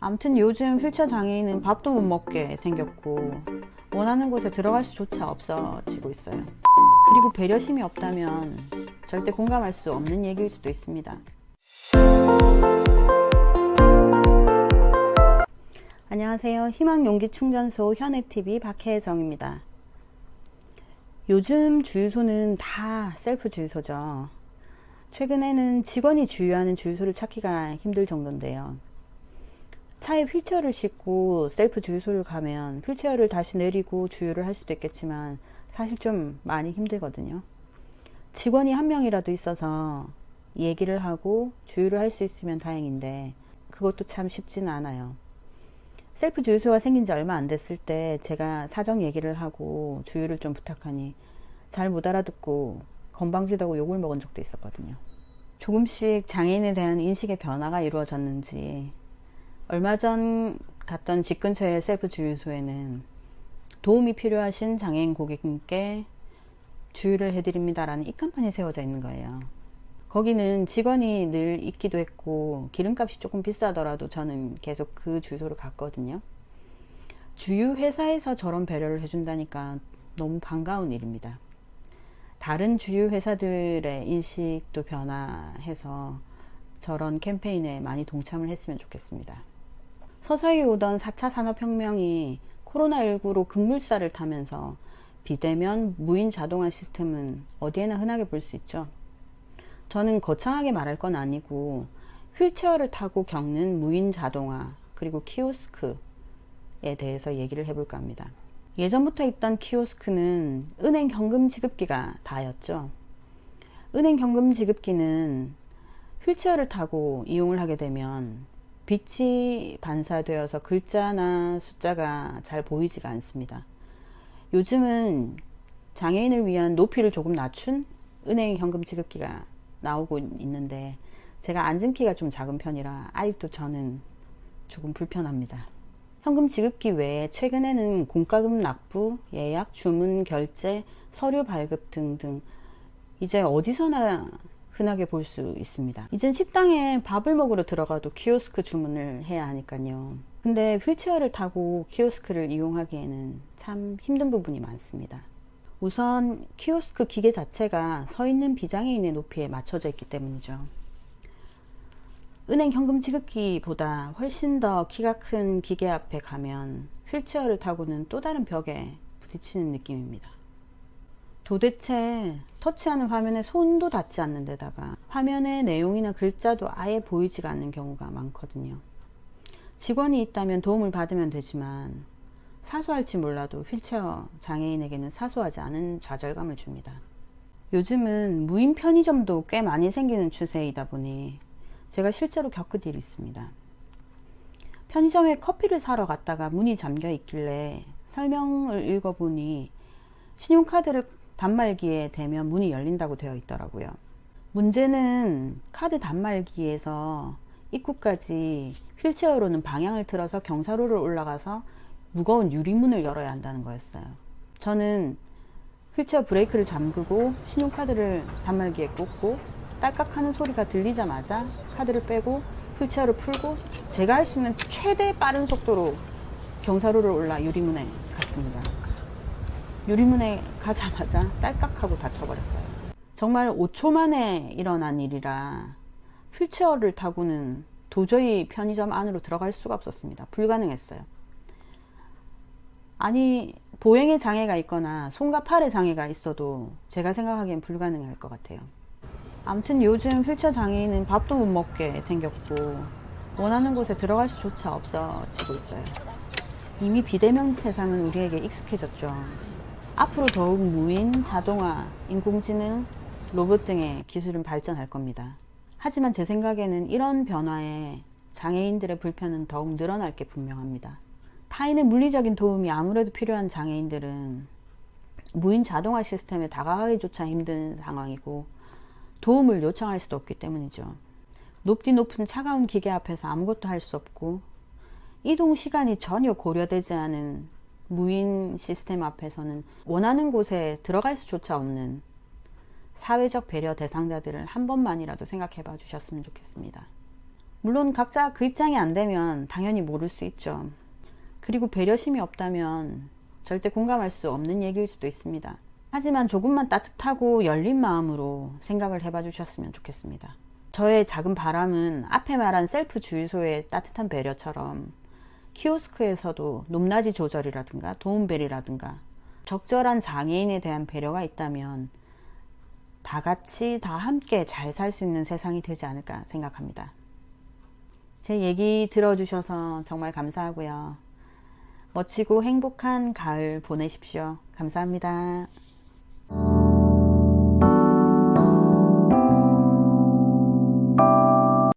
아무튼 요즘 휠체어 장애인은 밥도 못 먹게 생겼고 원하는 곳에 들어갈 수조차 없어지고 있어요. 그리고 배려심이 없다면 절대 공감할 수 없는 얘기일 수도 있습니다. 안녕하세요. 희망용기충전소 현액TV 박혜정입니다. 요즘 주유소는 다 셀프 주유소죠. 최근에는 직원이 주유하는 주유소를 찾기가 힘들 정도인데요. 차에 휠체어를 싣고 셀프 주유소를 가면 휠체어를 다시 내리고 주유를 할 수도 있겠지만 사실 좀 많이 힘들거든요. 직원이 한 명이라도 있어서 얘기를 하고 주유를 할 수 있으면 다행인데 그것도 참 쉽지는 않아요. 셀프 주유소가 생긴 지 얼마 안 됐을 때 제가 사정 얘기를 하고 주유를 좀 부탁하니 잘 못 알아듣고 건방지다고 욕을 먹은 적도 있었거든요. 조금씩 장애인에 대한 인식의 변화가 이루어졌는지 얼마 전 갔던 집 근처의 셀프 주유소에는 도움이 필요하신 장애인 고객님께 주유를 해드립니다 라는 입간판이 세워져 있는 거예요. 거기는 직원이 늘 있기도 했고 기름값이 조금 비싸더라도 저는 계속 그 주유소를 갔거든요. 주유 회사에서 저런 배려를 해준다니까 너무 반가운 일입니다. 다른 주유 회사들의 인식도 변화해서 저런 캠페인에 많이 동참을 했으면 좋겠습니다. 서서히 오던 4차 산업혁명이 코로나19로 급물살을 타면서 비대면 무인 자동화 시스템은 어디에나 흔하게 볼 수 있죠. 저는 거창하게 말할 건 아니고 휠체어를 타고 겪는 무인 자동화 그리고 키오스크에 대해서 얘기를 해볼까 합니다. 예전부터 있던 키오스크는 은행 현금 지급기가 다였죠. 은행 현금 지급기는 휠체어를 타고 이용을 하게 되면 빛이 반사되어서 글자나 숫자가 잘 보이지가 않습니다. 요즘은 장애인을 위한 높이를 조금 낮춘 은행 현금 지급기가 나오고 있는데 제가 앉은 키가 좀 작은 편이라 아직도 저는 조금 불편합니다. 현금 지급기 외에 최근에는 공과금 납부, 예약, 주문, 결제, 서류 발급 등등 이제 어디서나 흔하게 볼 수 있습니다. 이젠 식당에 밥을 먹으러 들어가도 키오스크 주문을 해야 하니까요. 근데 휠체어를 타고 키오스크를 이용하기에는 참 힘든 부분이 많습니다. 우선 키오스크 기계 자체가 서 있는 비장애인의 높이에 맞춰져 있기 때문이죠. 은행 현금 지급기보다 훨씬 더 키가 큰 기계 앞에 가면 휠체어를 타고는 또 다른 벽에 부딪히는 느낌입니다. 도대체 터치하는 화면에 손도 닿지 않는 데다가 화면의 내용이나 글자도 아예 보이지가 않는 경우가 많거든요. 직원이 있다면 도움을 받으면 되지만 사소할지 몰라도 휠체어 장애인에게는 사소하지 않은 좌절감을 줍니다. 요즘은 무인 편의점도 꽤 많이 생기는 추세이다 보니 제가 실제로 겪은 일이 있습니다. 편의점에 커피를 사러 갔다가 문이 잠겨 있길래 설명을 읽어보니 신용카드를 단말기에 대면 문이 열린다고 되어 있더라고요. 문제는 카드 단말기에서 입구까지 휠체어로는 방향을 틀어서 경사로를 올라가서 무거운 유리문을 열어야 한다는 거였어요. 저는 휠체어 브레이크를 잠그고 신용카드를 단말기에 꽂고 딸깍하는 소리가 들리자마자 카드를 빼고 휠체어를 풀고 제가 할 수 있는 최대 빠른 속도로 경사로를 올라 유리문에 갔습니다. 유리문에 가자마자 딸깍하고 다쳐버렸어요. 정말 5초 만에 일어난 일이라 휠체어를 타고는 도저히 편의점 안으로 들어갈 수가 없었습니다. 불가능했어요. 아니 보행에 장애가 있거나 손과 팔에 장애가 있어도 제가 생각하기엔 불가능할 것 같아요. 아무튼 요즘 휠체어 장애인은 밥도 못 먹게 생겼고 원하는 곳에 들어갈 수조차 없어지고 있어요. 이미 비대면 세상은 우리에게 익숙해졌죠. 앞으로 더욱 무인, 자동화, 인공지능, 로봇 등의 기술은 발전할 겁니다. 하지만 제 생각에는 이런 변화에 장애인들의 불편은 더욱 늘어날 게 분명합니다. 타인의 물리적인 도움이 아무래도 필요한 장애인들은 무인 자동화 시스템에 다가가기조차 힘든 상황이고 도움을 요청할 수도 없기 때문이죠. 높디 높은 차가운 기계 앞에서 아무것도 할 수 없고 이동 시간이 전혀 고려되지 않은 무인 시스템 앞에서는 원하는 곳에 들어갈 수조차 없는 사회적 배려 대상자들을 한 번만이라도 생각해 봐 주셨으면 좋겠습니다. 물론 각자 그 입장이 안 되면 당연히 모를 수 있죠. 그리고 배려심이 없다면 절대 공감할 수 없는 얘기일 수도 있습니다. 하지만 조금만 따뜻하고 열린 마음으로 생각을 해봐 주셨으면 좋겠습니다. 저의 작은 바람은 앞에 말한 셀프 주유소의 따뜻한 배려처럼 키오스크에서도 높낮이 조절이라든가 도움벨이라든가 적절한 장애인에 대한 배려가 있다면 다 같이 다 함께 잘 살 수 있는 세상이 되지 않을까 생각합니다. 제 얘기 들어주셔서 정말 감사하고요. 멋지고 행복한 가을 보내십시오. 감사합니다.